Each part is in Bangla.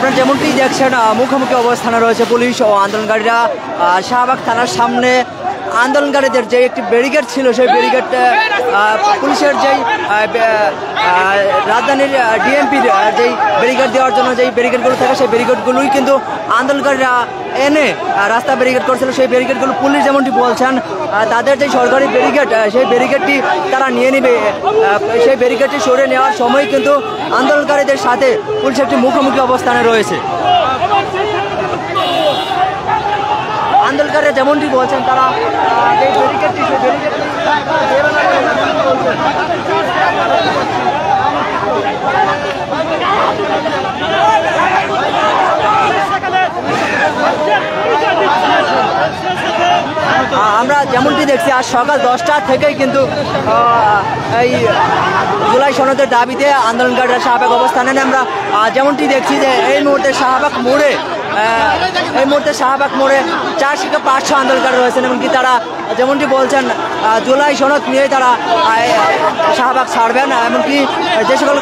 আপনারা যেমনটি দেখছেন মুখোমুখি অবস্থানে রয়েছে পুলিশ ও আন্দোলনকারীরা। শাহবাগ থানার সামনে আন্দোলনকারীদের যে একটি ব্যারিকেড ছিল সেই ব্যারিকেড পুলিশের যেই রাজধানীর ডিএমপির যেই ব্যারিকেড দেওয়ার জন্য যেই ব্যারিকেডগুলো থাকে সেই ব্যারিকেডগুলোই কিন্তু আন্দোলনকারীরা এনে রাস্তা ব্যারিকেড করছিল। সেই ব্যারিকেডগুলো পুলিশ যেমনটি বলছেন তাদের যে সরকারি ব্যারিকেড সেই ব্যারিকেডটি তারা নিয়ে নেবে। সেই ব্যারিকেডটি সরিয়ে নেওয়ার সময় কিন্তু আন্দোলনকারীদের সাথে পুলিশ একটি মুখোমুখি অবস্থানে রয়েছে। আন্দোলনকারীরা যেমনটি বলছেন তারা যে ব্যারিকেডটি সেই ব্যারিকেডটি আমরা যেমনটি দেখছি আজ সকাল 10টা থেকেই কিন্তু এই জুলাই সনদের দাবিতে আন্দোলনকারীরা শাহবাগ অবস্থানে নেন। আমরা যেমনটি দেখছি যে এই মুহূর্তে শাহবাগ মোড়ে 400 থেকে 500 আন্দোলনকারী রয়েছেন এবং কি তারা যেমনটি বলছেন জুলাই সনদ নিয়ে তারা শাহবাগ ছাড়বেন। এমনকি যে সকল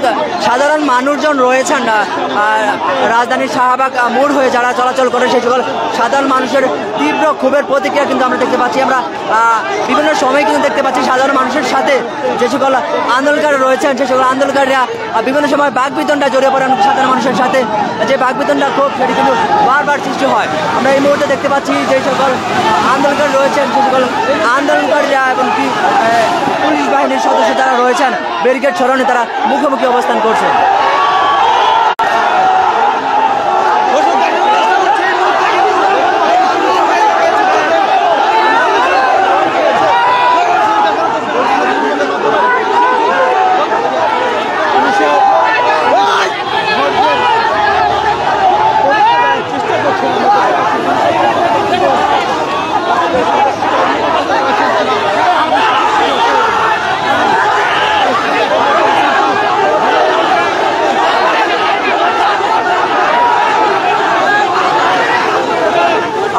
সাধারণ মানুষজন রয়েছেন রাজধানীর শাহবাগ মোড় হয়ে যারা চলাচল করে সেই সকল সাধারণ মানুষের তীব্র ক্ষোভের প্রতিক্রিয়া কিন্তু আমরা দেখতে পাচ্ছি। আমরা বিভিন্ন সময় কিন্তু দেখতে পাচ্ছি সাধারণ মানুষের সাথে যে সকল আন্দোলনকারী রয়েছেন সেই সকল আন্দোলনকারীরা বিভিন্ন সময় বাকবিতণ্ডা জড়িয়ে পড়েন সাধারণ মানুষের সাথে। যে বাকবিতণ্ডা ক্ষোভ সেটি কিন্তু বারবার সৃষ্টি হয়। আমরা এই মুহূর্তে দেখতে পাচ্ছি যে সকল আন্দোলনকারী রয়েছেন সেই সকল আন্দোলনকারীরা এবং কি পুলিশ বাহিনীর সদস্য যারা রয়েছেন ব্যারিকেড সরানো তারা মুখোমুখি অবস্থান করছে।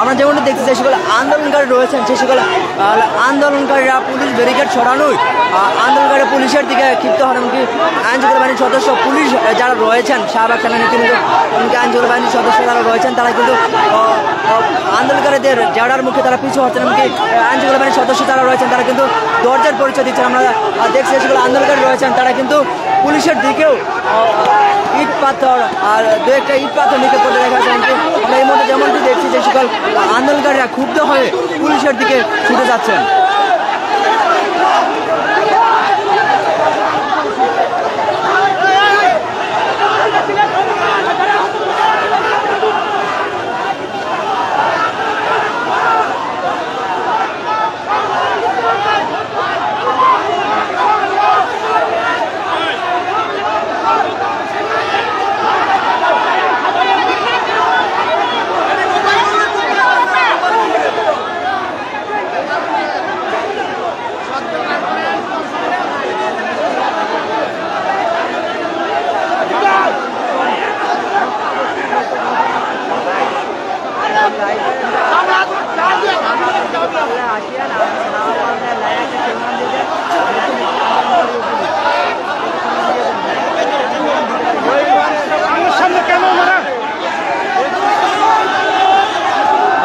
আমরা যেমনটা দেখছি যে সকল আন্দোলনকারী রয়েছেন সেই সকল আন্দোলনকারীরা পুলিশ ব্যারিকেড সরানোই আন্দোলনকারী পুলিশের দিকে ক্ষিপ্ত হন। এমনকি আইনশৃঙ্খলা বাহিনীর সদস্য পুলিশ যারা রয়েছেন শাহবাগ থানা নীতি এমনকি আইনশৃঙ্খলা বাহিনীর সদস্য যারা রয়েছেন তারা কিন্তু আন্দোলনকারীদের জেরার মুখে তারা পিছু হচ্ছেন। এমনকি আইনশৃঙ্খলা বাহিনীর সদস্য যারা রয়েছেন তারা কিন্তু দরজার পরিচয় দিচ্ছেন। আমরা দেখছি সকল আন্দোলনকারী রয়েছেন তারা কিন্তু পুলিশের দিকেও ইট পাথর আর দু একটা ইট পাথর নিতে করতে দেখা যাচ্ছে। আমরা এই মধ্যে যেমনটি দেখছি যে সকল আন্দোলনকারীরা ক্ষুব্ধ হয়ে পুলিশের দিকে ছুটে যাচ্ছেন।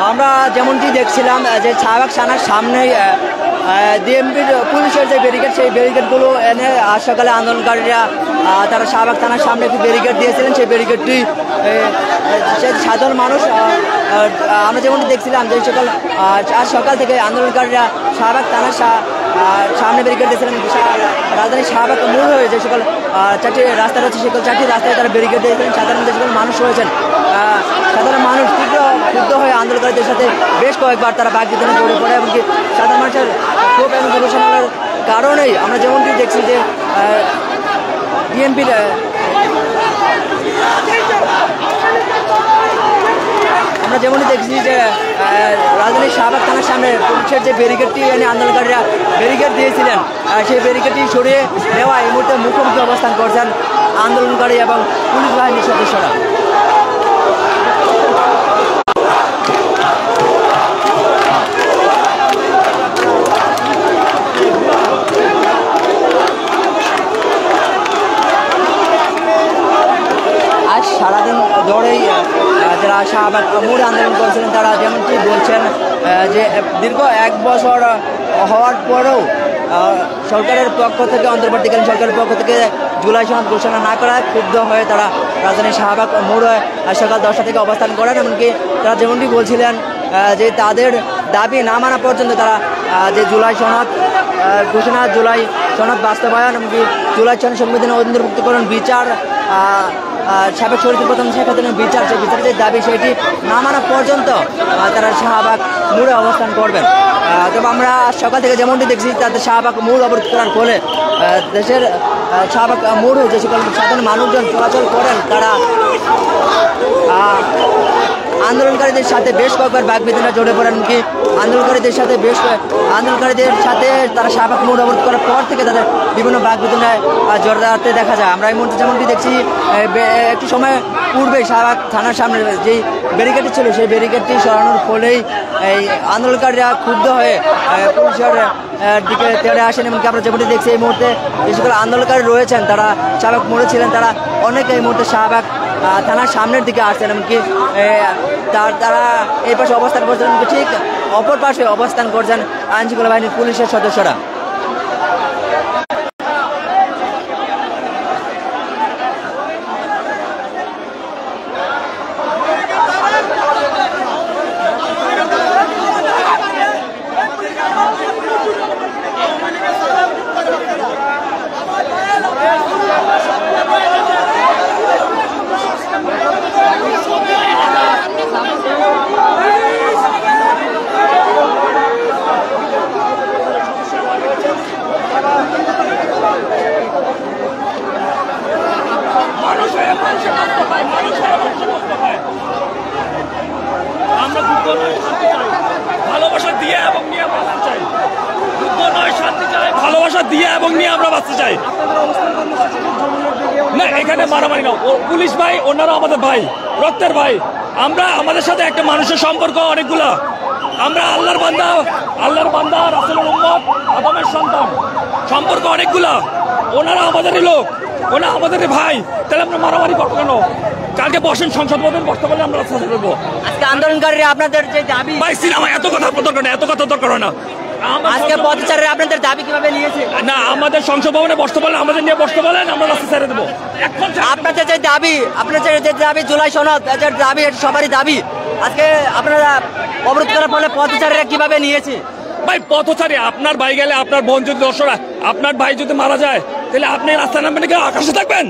আমরা যেমনটি দেখছিলাম যে শাহবাগ থানার সামনে ডিএমপির পুলিশের যে ব্যারিকেড সেই ব্যারিকেডগুলো এনে আজ সকালে আন্দোলনকারীরা তারা শাহবাগ থানার সামনে একটি ব্যারিকেড দিয়েছিলেন। সেই ব্যারিকেডটি সাধারণ মানুষ আমরা যেমনটি দেখছিলাম যে সকল আজ সকাল থেকে আন্দোলনকারীরা শাহবাগ থানার সামনে ব্যারিকেড দিয়েছিলেন। রাজধানীর শাহবাগ মোড় হয়ে যে সকল 4টি রাস্তা রয়েছে সেগুলো 4টি রাস্তায় তারা ব্যারিকেড দিয়েছিলেন। সাধারণ যে সকল মানুষ রয়েছেন সাধারণ মানুষ ক্ষুব্ধ হয়ে আন্দোলনকারীদের সাথে বেশ কয়েকবার তারা বাকবিতণ্ডা জড়িয়ে পড়ে। এমনকি সাধারণ মানুষের ক্ষোভ এবং বিবেচনার কারণেই আমরা যেমনটি দেখছি যে ডিএমপির আমরা যেমনটি দেখছি যে রাজধানীর শাহবাগ থানার সামনে পুলিশের যে ব্যারিকেডটি এনে আন্দোলনকারীরা ব্যারিকেড দিয়েছিলেন সেই ব্যারিকেডটি সরিয়ে নেওয়া এই মুহূর্তে মুখোমুখি অবস্থান করছেন আন্দোলনকারী এবং পুলিশ বাহিনীর সদস্যরা। আজ সারাদিন ধরেই যারা শাহবাগ মোড় আন্দোলন করেছিলেন তারা যেমনটি বলছেন যে দীর্ঘ 1 বছর হওয়ার পরেও সরকারের পক্ষ থেকে, অন্তর্বর্তীকালীন সরকারের পক্ষ থেকে জুলাই সনদ ঘোষণা না করায় ক্ষুব্ধ হয়ে তারা রাজধানীর শাহবাগ মোড়ে সকাল 10টা থেকে অবস্থান করেন। এমনকি তারা যেমনটি বলছিলেন যে তাদের দাবি না মানা পর্যন্ত তারা যে জুলাই সনদ ঘোষণা, জুলাই সনদ বাস্তবায়ন, এমনকি জুলাই সনদ সংবিধানে অন্তর্ভুক্তিকরণ, বিচার, সাবেক শরীর প্রথম শেখ হাসিনার বিচার, সেই বিচারের যে দাবি সেটি না মানা পর্যন্ত তারা শাহবাগ মোড়ে অবস্থান করবেন। তবে আমরা সকাল থেকে যেমনটি দেখছি তাদের শাহবাগ মোড় অবরোধ করার ফলে দেশের শাহবাগ মোড়ে যে সকল সাধারণ মানুষজন চলাচল করেন তারা আন্দোলনকারীদের সাথে বেশ কয়েকবার বাকবিতণ্ডা জড়ে পড়েন। কি আন্দোলনকারীদের সাথে তারা শাহবাগ মোড় অবরোধ করার পর থেকে তাদের বিভিন্ন বাকবিতণ্ডায় জড়াতে দেখা যায়। আমরা এই মুহূর্তে যেমনটি দেখছি একটু সময় পূর্বে শাহবাগ থানার সামনে যেই ব্যারিকেডটি ছিল সেই ব্যারিকেডটি সরানোর ফলেই এই আন্দোলনকারীরা ক্ষুব্ধ হয়ে পুলিশের দিকে তেড়ে আসেন। এমনকি আমরা যেমনটি দেখছি এই মুহূর্তে যে সকল আন্দোলনকারী রয়েছেন তারা শাহবাগ মোড়ে ছিলেন, তারা অনেকে এই মুহূর্তে শাহবাগ থানার সামনের দিকে আসছেন। এমনকি তারা এই পাশে অবস্থান করছেন, ঠিক অপর পাশে অবস্থান করছেন আইনশৃঙ্খলা বাহিনীর পুলিশের সদস্যরা। আমরা যুদ্ধ নয় শান্তি চাই, ভালোবাসা দিয়ে এবং নিয়ে বাঁচতে চাই। যুদ্ধ নয় শান্তি চাই, ভালোবাসা দিয়ে এবং নিয়ে আমরা বাঁচতে চাই। না এখানে মারামারি না, পুলিশ ভাই ওনারা আমাদের ভাই, রক্তের ভাই। আমরা আমাদের সাথে একটা মানুষের সম্পর্ক অনেকগুলা। আমরা আল্লাহর বান্দা, রাসূলের উম্মত, আদমের সন্তান, সম্পর্ক অনেকগুলা। ওনারা আমাদেরই লোক, ওনারা আমাদের ভাই। তাহলে আমরা মারামারি করবো কেন? কালকে বসেন, সংসদ ভবন বসতে পারলে আমরা রাস্তা করবো। আজকে আন্দোলনকারীরা আপনাদের যে দাবি, ভাই সিনেমা এত কথা দরকার না, এত কথা দরকার না। আজকে পথচারীরা আপনাদের দাবি কিভাবে নিয়েছে? না আমাদের সংসদ ভবনে বসতে বলেন, আমাদের নিয়ে বসতে বলেন, আমরা রাস্তা ছেড়ে দেবো। আপনাদের যে দাবি, জুলাই সনদ দাবি, সবারই দাবি, আজকে আপনারা অবরোধ করার ফলে পথচারীরা কিভাবে নিয়েছে? ভাই পথচারী আপনার ভাই গেলে, আপনার বোন যদি দর্শরা, আপনার ভাই যদি মারা যায় তাহলে আপনি রাস্তা নামবেন নাকি আকাশে থাকবেন?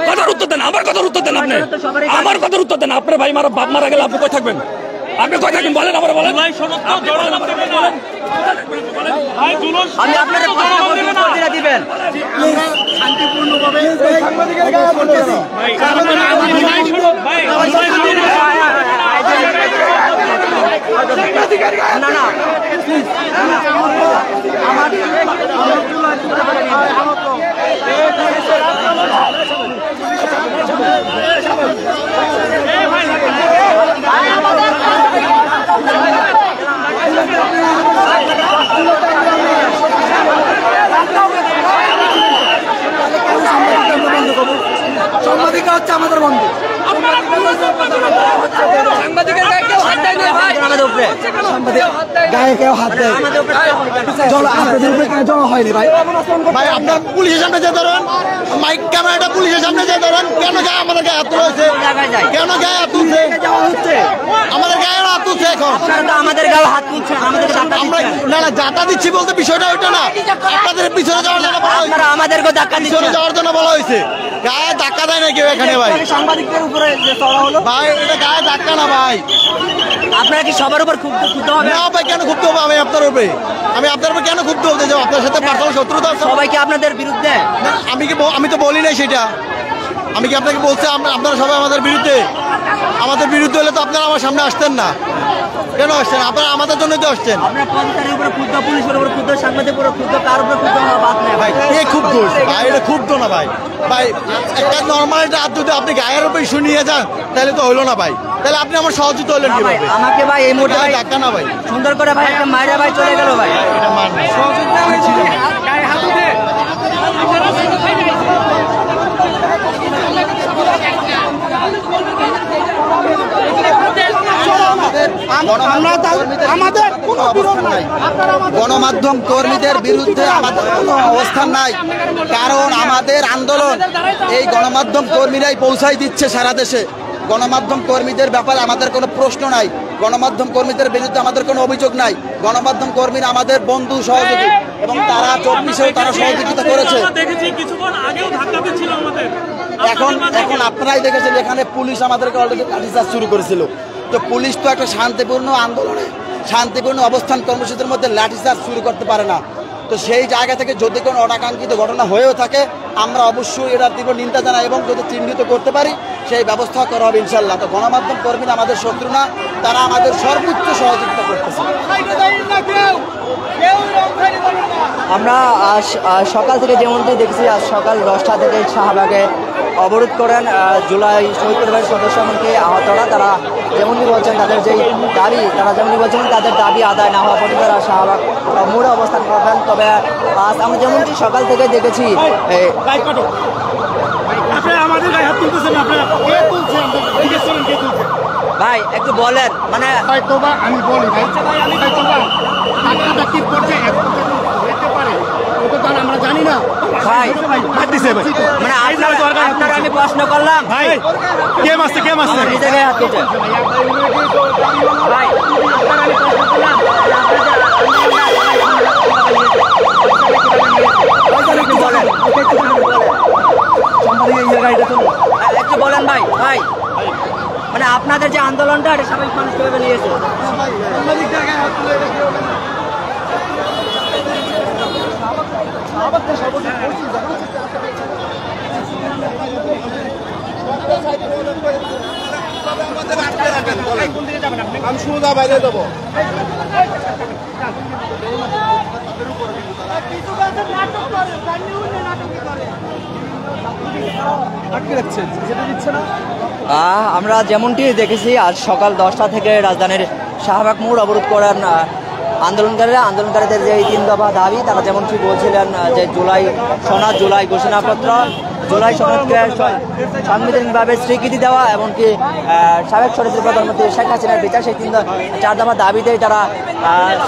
কথার উত্তর দেন, আমার কথার উত্তর দেন, আপনি আমার কথার উত্তর দেন। আপনার ভাই বাপ মারা গেলে আপনি কই থাকবেন? আপনি কই থাকবেন বলেন, আমার বলেন। আমি আপনাদের কথা দিবেন শান্তিপূর্ণভাবে না না আমার সাংবাদিকরা হচ্ছে আমাদের বন্ধু। সাংবাদিকের গায়ে কেউ হাত দেয় না ভাই, আমাদের উপরে গায়ে কেউ হাত দেয় হয়নি ভাই। ভাই আপনার পুলিশের সামনে যে ধরেন মাইক ক্যামেরাটা পুলিশের সামনে যে ধরেন, কেন গায়ে আমাদের গায়ে হাত তুলেছে? কেন গায়ে হাত তুলছে? আমাদের গায়ে হাত তুলছে এখন, আমাদের গায়ে হাত তুলছে। না না ধাক্কা দিচ্ছি বলতে বিষয়টা ওইটা না, আপনাদের পিছনে যাওয়ার জন্য বলা হয়েছে, আমাদেরকে ধাক্কা পিছনে যাওয়ার জন্য বলা হয়েছে। গায়ে ধাক্কা দেয় না কেউ এখানে ভাই, সাংবাদিকদের উপরে ভাই এটা গায়ে ধাক্কা না ভাই। আপনারা কি সবার উপর ক্ষুব্ধ হবে? না ভাই কেন ক্ষুব্ধ হবে? আমি আপনার উপরে, আমি আপনার উপরে কেন ক্ষুব্ধ হতে যাবো? আপনার সাথে পার্সোনাল শত্রুতা সবাইকে আপনাদের বিরুদ্ধে? আমি তো বলি নাই সেটা, আমি কি আপনাকে বলছি আপনারা সবাই আমাদের বিরুদ্ধে? আমাদের বিরুদ্ধে হলে তো আপনারা আমার সামনে আসতেন না। কেন আসছেন? আপনারা আমাদের জন্যই তো আসছেন। আপনার পথচারীর উপরে ক্ষুব্ধ, পুলিশের উপরে ক্ষুব্ধ, সাংবাদিকের উপরে ক্ষুব্ধ, কার উপরে ক্ষুব্ধ হওয়া বাদ নেই ভাই। এই ক্ষুব্ধ ভাই, এটা ক্ষুব্ধ না ভাই। ভাই একটা নর্মাল একটা হাত যদি আপনি গায়ের উপরে শুনিয়ে যান তাহলে তো হইলো না ভাই। তাহলে আপনি আমার সহযোগিতা হলেন কি ভাই? আমাকে ভাই এই মুহূর্তে ধাক্কা না ভাই, সুন্দর করে ভাই একটা মাইরা ভাই চলে গেল ভাই, এটা মান না। সহযোগিতা আমি ছিল গায়ে হাত উঠে অবস্থান নাই। গণমাধ্যম কর্মীদের বিরুদ্ধে আমাদের কোনো অবস্থান নাই, কারণ আমাদের আন্দোলন এই গণমাধ্যম কর্মীরাই পৌঁছাই দিচ্ছে সারা দেশে। গণমাধ্যম কর্মীদের ব্যাপারে আমাদের কোনো প্রশ্ন নাই, গণমাধ্যম কর্মীদের বিরুদ্ধে আমাদের কোনো অভিযোগ নাই। গণমাধ্যম কর্মীরা আমাদের বন্ধু সহযোগী এবং তারা 24-এও তারা সহযোগিতা করেছে। এখন আপনারাই দেখেছেন এখানে পুলিশ আমাদেরকে অলরেডি লাঠিচার্জ শুরু করেছিল। তো পুলিশ তো একটা শান্তিপূর্ণ আন্দোলনে শান্তিপূর্ণ অবস্থান কর্মসূচির মধ্যে লাঠিচার্জ শুরু করতে পারে না। তো সেই জায়গা থেকে যদি কোনো অনাকাঙ্ক্ষিত ঘটনা হয়েও থাকে আমরা অবশ্যই এটার তীব্র নিন্দা জানাই এবং যদি চিহ্নিত করতে পারি সেই ব্যবস্থা করা হবে ইনশাল্লাহ। তো গণমাধ্যম কর্মীরা আমাদের শত্রু না, তারা আমাদের সর্বোচ্চ সহযোগিতা করতেছে। আমরা সকাল থেকে যেমনটি দেখছি আজ সকাল 10টা থেকে শাহবাগে অবরোধ করেন জুলাই শহীদ পরিবারের সদস্য এমনকি আহতরা। তারা যেমনটি বলছেন তাদের যেই দাবি, তারা যেমনটি বলছেন তাদের দাবি আদায় না হওয়া পর্যন্ত তারা শাহবাগ মোড়ে অবস্থান করবেন। তবে আজ আমরা যেমনটি সকাল থেকে দেখেছি ভাই একটু বলেন মানে আমি বলি আমরা জানি না ভাই মানে আপনার আমি প্রশ্ন করলাম ভাই কে মারছে নিজের গায়ে হাত কেটে ভাই আপনার আমি প্রশ্ন করলাম একটু বলেন ভাই ভাই মানে আপনাদের যে আন্দোলনটা এটা স্বাভাবিক মানুষ কিভাবে নিয়েছে? আমি সুদা বাইরে দেবো। আমরা যেমনটি দেখেছি আজ সকাল 10টা থেকে রাজধানীর শাহবাগ মোড় অবরোধ করেন আন্দোলনকারীদের যে 3 দফা দাবি। তারা যেমনটি বলছিলেন যে জুলাই ঘোষণাপত্র, জুলাই সনদকে সাংবিধানিকভাবে স্বীকৃতি দেওয়া, এমনকি সাবেক সরকারের প্রধানমন্ত্রী শেখ হাসিনার বিচার, সেই 4 দফা দাবিতেই তারা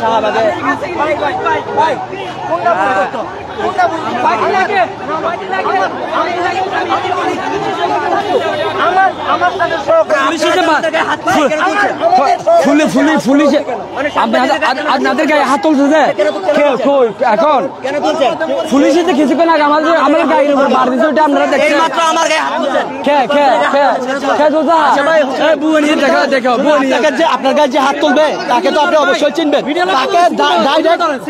শাহবাগে আপনাদের গায়ে হাত তুলছে এখন পুলিশের যে কিছুক্ষণ আগে আমাদের গায়ের উপর মার দিচ্ছে ওটা আপনারা দেখছেন। আপনার গায়ে যে হাত তুলবে তাকে তো আপনি অবশ্যই চিনবেন, তাকে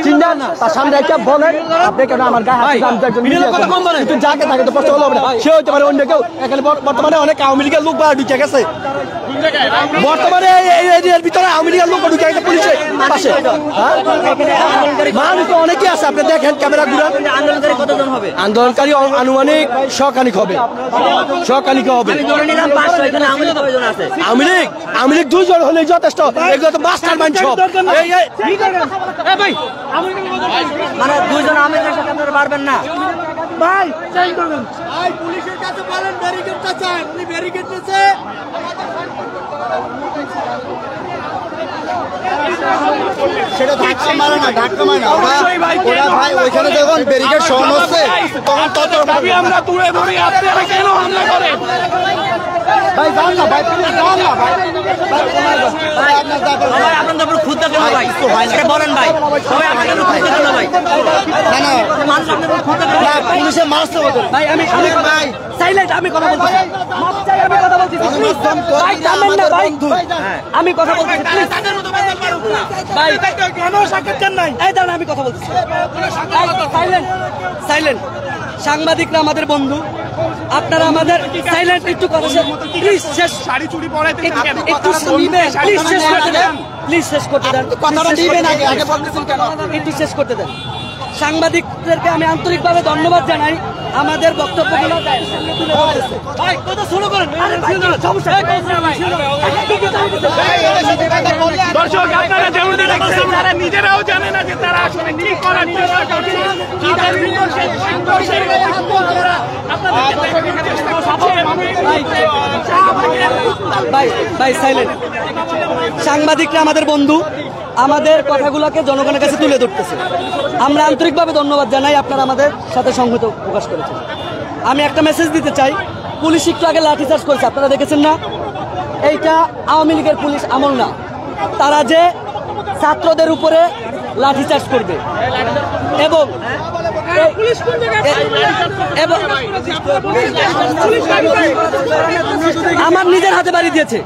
চিনবেন না, তার সামনে একটা বলেন আপনি কেন আমার গায়ে হাত কিন্তু যাকে তাকে তো প্রশ্ন হবে না, সে হইতে পারে অন্য কেউ। এখানে বর্তমানে অনেক আওয়ামী লীগের লোক ঢুকে গেছে, বর্তমানে এই এরিয়ার ভিতরে আওয়ামী লীগের লোক ঢুকে গেছে পুলিশের পাশে। মানুষ তো অনেকেই আছে, আপনি দেখেন ক্যামেরা ঘুরান। আন্দোলনকারী কতজন হবে? আন্দোলনকারী আনুমানিক শখানিক হবে। আওয়ামী লীগ 2 জন হলেই যথেষ্ট, এগুলো তো মাস্টার মাইন্ড সব। মানে 2 জন আওয়ামী সাথে আপনারা পারবেন না ভাই পুলিশের কাছে বলেন ব্যারিকেডটা চান, উনি ব্যারিকেড নিচ্ছে। সেটা ধাক্কা মারে না, ওরা ভাই ওইখানে যখন ব্যারিকেড সহন হচ্ছে তখন তত আমরা তুলে ধরি, আপনারা কেন হামলা করেন? ভাই যান না ভাই, প্লিজ যান না ভাই। ভাই আপনাদের উপর খুদ কেন ভাই? এটা বলেন ভাই, সবাই আপনাদের উপর খুদ কেন ভাই? না না মানুষ আপনাদের উপর খুদ কেন? পুলিশে মারছে ওদের। ভাই আমি ভাই সাইলেন্ট, আমি কথা বলছি, মাপ চাই, আমি কথা বলছি। ভাই জানেন না ভাই, আমি কথা বলছি ভাই, কেন সাক্ষাৎ দেন নাই? এই দাঁড়ান, আমি কথা বলছি। সাইলেন্ট, সাংবাদিকরা আমাদের বন্ধু, আপনারা আমাদের সাইলেন্ট, একটু কথা প্লিজ শেষ। শাড়ি চুড়ি পরাইতে প্লিজ শেষ করতে দেন, কথাটা দিবেন আগে বলতেছেন কেন? একটু শেষ করতে দেন। সাংবাদিকদেরকে আমি আন্তরিকভাবে ধন্যবাদ জানাই, আমাদের বক্তব্যগুলো দর্শক আপনারা যেমন দেখছেন তারা নিজেরাও জানে না যে তারা আসলে কি করার চেষ্টা করছে। ভাই সাইলেন্ট, সাংবাদিকরা আমাদের বন্ধু, আমাদের কথাগুলোকে জনগণের কাছে তুলে ধরতেছে। আমরা আন্তরিকভাবে ধন্যবাদ জানাই, আপনারা আমাদের সাথে সংহত প্রকাশ করেছেন। আমি একটা মেসেজ দিতে চাই, পুলিশ একটু আগে লাঠিচার্জ করেছে, আপনারা দেখেছেন না? এইটা আওয়ামী লীগের পুলিশ আমল না, তারা যে ছাত্রদের উপরে লাঠিচার্জ করবে এবং আমার নিজের হাতে বাড়ি দিয়েছে,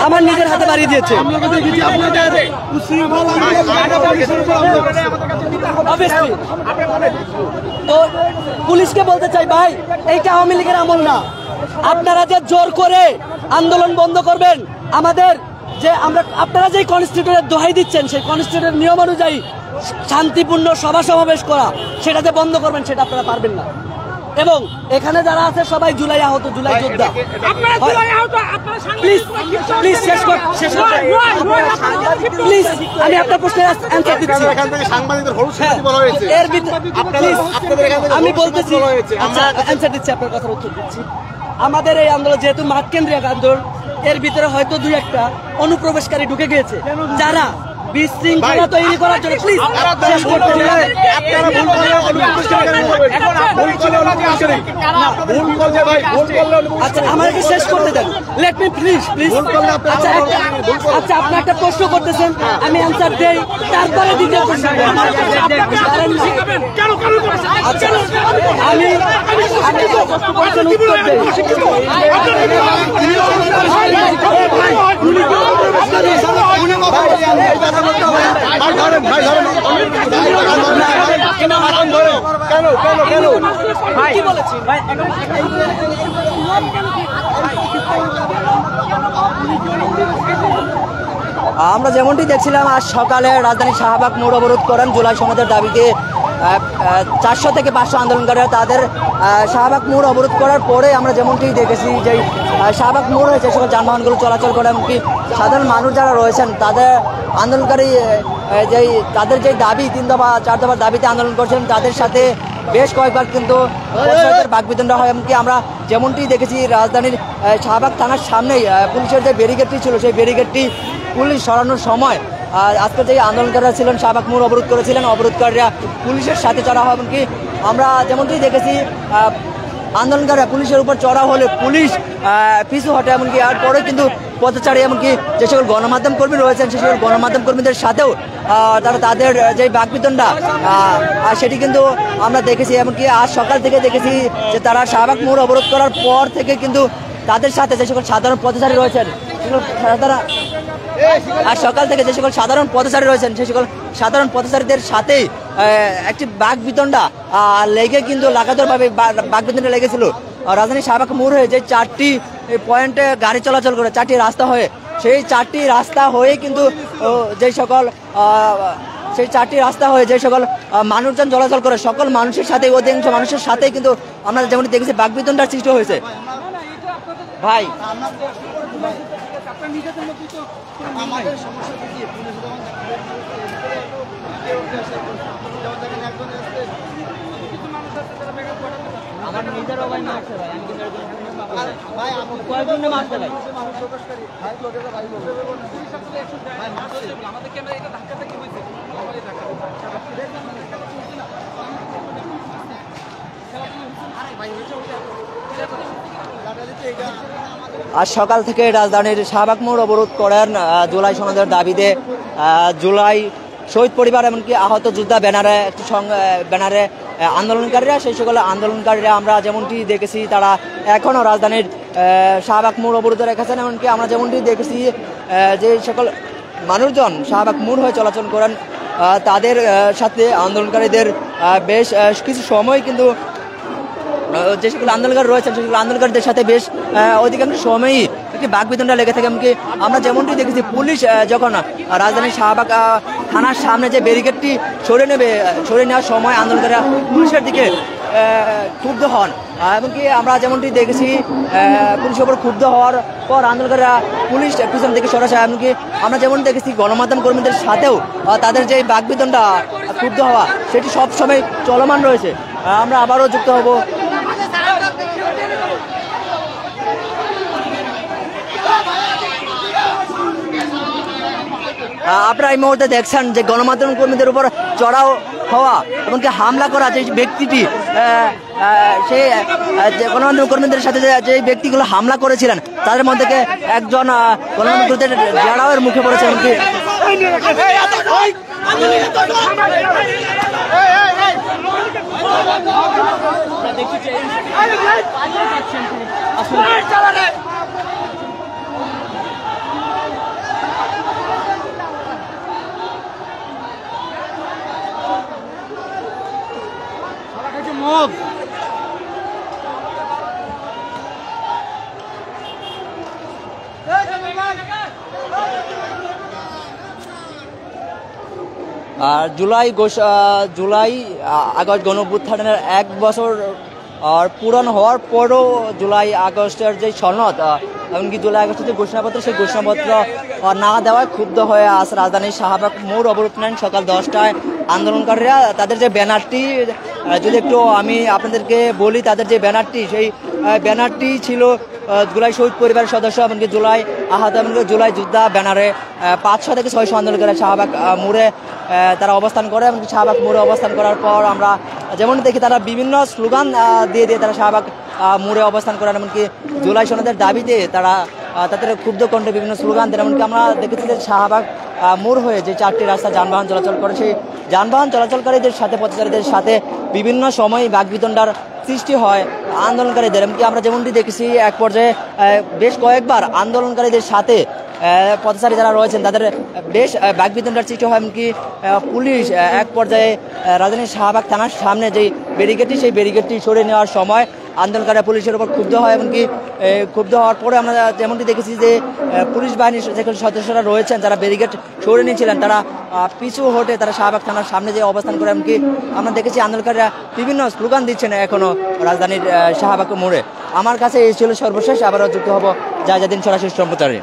আমার নিজের হাতে বাড়ি দিয়েছে। তো পুলিশকে বলতে চাই, ভাই এইটা আওয়ামী লীগের আমল না, আপনারা যে জোর করে আন্দোলন বন্ধ করবেন, আমাদের যে আপনারা যে কনস্টিটিউশনের দোহাই দিচ্ছেন, সেই কনস্টিটিউশনের নিয়ম অনুযায়ী শান্তিপূর্ণ সভা সমাবেশ করা, সেটা যে বন্ধ করবেন সেটা আপনারা পারবেন না। এবং এখানে যারা আছে সবাই জুলাই আহত, জুলাই যোদ্ধা। প্লিজ প্লিজ শেষ প্লিজ, আমি আপনার প্রশ্নের অ্যান্সার দিচ্ছি। এর ভিতরে আমি বলতেছি, অ্যান্সার দিচ্ছি, আপনার কথার উত্তর দিচ্ছি। আমাদের এই আন্দোলন যেহেতু মাঠ কেন্দ্রিক আন্দোলন, এর ভিতরে হয়তো দুই একটা অনুপ্রবেশকারী ঢুকে গিয়েছে, যারা বিশৃঙ্খলা তৈরি করার জন্য। প্লিজ শেষ করতে চাই। আচ্ছা আমাকে শেষ করতে দেন, লেট মি প্লিজ প্লিজ। আচ্ছা আপনি একটা প্রশ্ন করতেছেন, আমি অ্যান্সার দেই, তারপরে দ্বিতীয় প্রশ্ন। আচ্ছা আমি উত্তর দেই। আমরা যেমনটি দেখছিলাম, আজ সকালে রাজধানী শাহবাগ মোড় অবরোধ করেন জুলাই সনদের দাবিতে 400 থেকে 500 আন্দোলনকারীরা। তাদের শাহবাগ মোড় অবরোধ করার পরে আমরা যেমনটি দেখেছি যে শাহবাগ মোড় হয়েছে সকল যানবাহনগুলো চলাচল করে, এমনকি সাধারণ মানুষ যারা রয়েছেন তাদের আন্দোলনকারী তাদের যে দাবি 3 দফা 4 দফার দাবিতে আন্দোলন করছেন, তাদের সাথে বেশ কয়েকবার কিন্তু বাকবিতণ্ডা হয়। এমনকি আমরা যেমনটি দেখেছি রাজধানীর শাহবাগ থানার সামনেই পুলিশের যে ব্যারিকেডটি ছিল, সেই ব্যারিকেডটি পুলিশ সরানোর সময় আজকে যে আন্দোলনকারীরা ছিলেন শাহবাগ মোড় অবরোধ করেছিলেন, অবরোধকারীরা পুলিশের সাথে চড়া হয়। এমনকি আমরা যেমনটি দেখেছি আন্দোলনকারীরা পুলিশের উপর চড়া হলে পুলিশ পিছু হটে, এমনকি আর পরে কিন্তু পথচারী এমনকি যে সকল গণমাধ্যম কর্মী রয়েছেন সেই সকল গণমাধ্যম কর্মীদের সাথেও তাদের যে বাকবিতণ্ডা সেটি কিন্তু আমরা দেখেছি। এমনকি আজ সকাল থেকে দেখেছি যে তারা শাহবাগ মোড় অবরোধ করার পর থেকে কিন্তু তাদের সাথে যে সকল সাধারণ পথচারী রয়েছেন, আর সকাল থেকে যে সকল সাধারণ পথচারী রয়েছেন সেই সকল সাধারণ পথচারীদের সাথেই একটি বাকবিতণ্ডা লেগে কিন্তু লাগাতারভাবে বাকবিতণ্ডা লেগেছিল। রাজধানী শাহবাগ মোড় হয়ে যে 4টি পয়েন্টে গাড়ি চলাচল করে, 4টি রাস্তা হয়ে, সেই 4টি রাস্তা হয়ে কিন্তু যেই সকল সেই 4টি রাস্তা হয়ে যে সকল মানুষজন চলাচল করে, সকল মানুষের সাথে, অধিকাংশ মানুষের সাথে কিন্তু আমরা যেমন দেখেছি বাকবিতণ্ডার সৃষ্টি হয়েছে। ভাই আমাদের সমস্যা কি আমার নিজেরও ভাই মারছে ভাই, আমি কিন্তু ভাই আমি কয়েকজনে মারছে ভাই, মানুষ প্রকাশকারী ভাই লোকেরা ভাই আমাদের ক্যামেরা এটা ধাক্কাতে কি হইছে, আমাদের ধাক্কা আরে ভাই আজ সকাল থেকে রাজধানীর শাহবাগ মোড় অবরোধ করেন জুলাই সনদের দাবিতে জুলাই শহীদ পরিবার এমনকি আহত যোদ্ধা ব্যানারে একটি ব্যানারে আন্দোলনকারীরা, সেই সকল আন্দোলনকারীরা আমরা যেমনটি দেখেছি তারা এখনও রাজধানীর শাহবাগ মোড় অবরোধ রেখেছেন। এমনকি আমরা যেমনটি দেখেছি যে সকল মানুষজন শাহবাগ মোড় হয়ে চলাচল করেন তাদের সাথে আন্দোলনকারীদের বেশ কিছু সময় কিন্তু যে সকল আন্দোলনকারী রয়েছেন সেই সকল আন্দোলনকারীদের সাথে বেশ অধিকাংশ সময়ই একটি বাকবিতণ্ডা লেগে থাকে। এমনকি আমরা যেমনটি দেখেছি পুলিশ যখন রাজধানীর শাহবাগ থানার সামনে যে ব্যারিকেডটি সরিয়ে নেওয়ার সময় আন্দোলনকারীরা পুলিশের দিকে ক্ষুব্ধ হন। এমনকি আমরা যেমনটি দেখেছি পুলিশের উপর ক্ষুব্ধ হওয়ার পর আন্দোলনকারীরা পুলিশ পিছন থেকে সরাসরি, এমনকি আমরা যেমন দেখেছি গণমাধ্যম কর্মীদের সাথেও তাদের যে বাকবিতণ্ডা ক্ষুব্ধ হওয়া সেটি সবসময় চলমান রয়েছে। আমরা আবারও যুক্ত হব আপনারা এই মুহূর্তে দেখছেন যে গণমাধ্যম কর্মীদের উপর চড়াও হওয়া এমনকি হামলা করা যে ব্যক্তিটি সেই গণমাধ্যম কর্মীদের সাথে যে ব্যক্তিগুলো হামলা করেছিলেন তাদের মধ্যে একজন গণমাধ্যম কর্মীদের জড়াওয়ের মুখে পড়েছে এমনকি আর জুলাই আগস্ট গণঅভ্যুত্থানের 1 বছর পূরণ হওয়ার পরও জুলাই আগস্টের যে সনদ এমনকি জুলাই আগস্টের যে ঘোষণাপত্র সেই ঘোষণাপত্র না দেওয়ায় ক্ষুব্ধ হয়ে আজ রাজধানীর শাহবাগ মোড় অবরোধ নেন সকাল 10টায় আন্দোলনকারীরা। তাদের যে ব্যানারটি যদি একটু আমি আপনাদেরকে বলি, তাদের যে ব্যানারটি সেই ব্যানারটি ছিল জুলাই শহীদ পরিবারের সদস্য এমনকি জুলাই আহত এমনকি জুলাই যোদ্ধা ব্যানারে 500 থেকে 600 আন্দোলনকারী শাহবাগ মোড়ে তারা অবস্থান করে। এমনকি শাহবাগ মোড়ে অবস্থান করার পর আমরা যেমন দেখি তারা বিভিন্ন স্লোগান দিয়ে তারা শাহবাগ মোড়ে অবস্থান করেন। এমনকি জুলাই সনদের দাবিতে তারা তাদের ক্ষুব্ধ কণ্ঠে বিভিন্ন স্লোগান দেন। এমনকি আমরা দেখেছি যে শাহবাগ মোড় হয়ে যে 4টি রাস্তা যানবাহন চলাচল করে সেই যানবাহন চলাচলকারীদের সাথে পথচারীদের সাথে বিভিন্ন সময় বাকবিতণ্ডার সৃষ্টি হয় আন্দোলনকারীদের। এমনকি আমরা যেমনটি দেখেছি এক পর্যায়ে বেশ কয়েকবার আন্দোলনকারীদের সাথে পথচারী যারা রয়েছেন তাদের বেশ বাকবিতণ্ডার সৃষ্টি হয়। এমনকি পুলিশ এক পর্যায়ে রাজধানীর শাহবাগ থানার সামনে যেই ব্যারিকেডটি সেই ব্যারিকেডটি সরিয়ে নেওয়ার সময় আন্দোলনকারীরা পুলিশের উপর ক্ষুব্ধ হয়। এমনকি ক্ষুব্ধ হওয়ার পরে আমরা যেমনটি দেখেছি যে পুলিশ বাহিনীর যে সদস্যরা রয়েছেন যারা ব্যারিকেড সরিয়ে নিয়েছিলেন তারা পিছু হটে তারা শাহবাগ থানার সামনে যে অবস্থান করে। এমনকি আমরা দেখেছি আন্দোলনকারীরা বিভিন্ন স্লোগান দিচ্ছেন এখনও রাজধানীর শাহবাগ মোড়ে। আমার কাছে এই ছিল সর্বশেষ। আবারও যুক্ত হব জায়জাদিন সরাসরি সম্প্রচারে।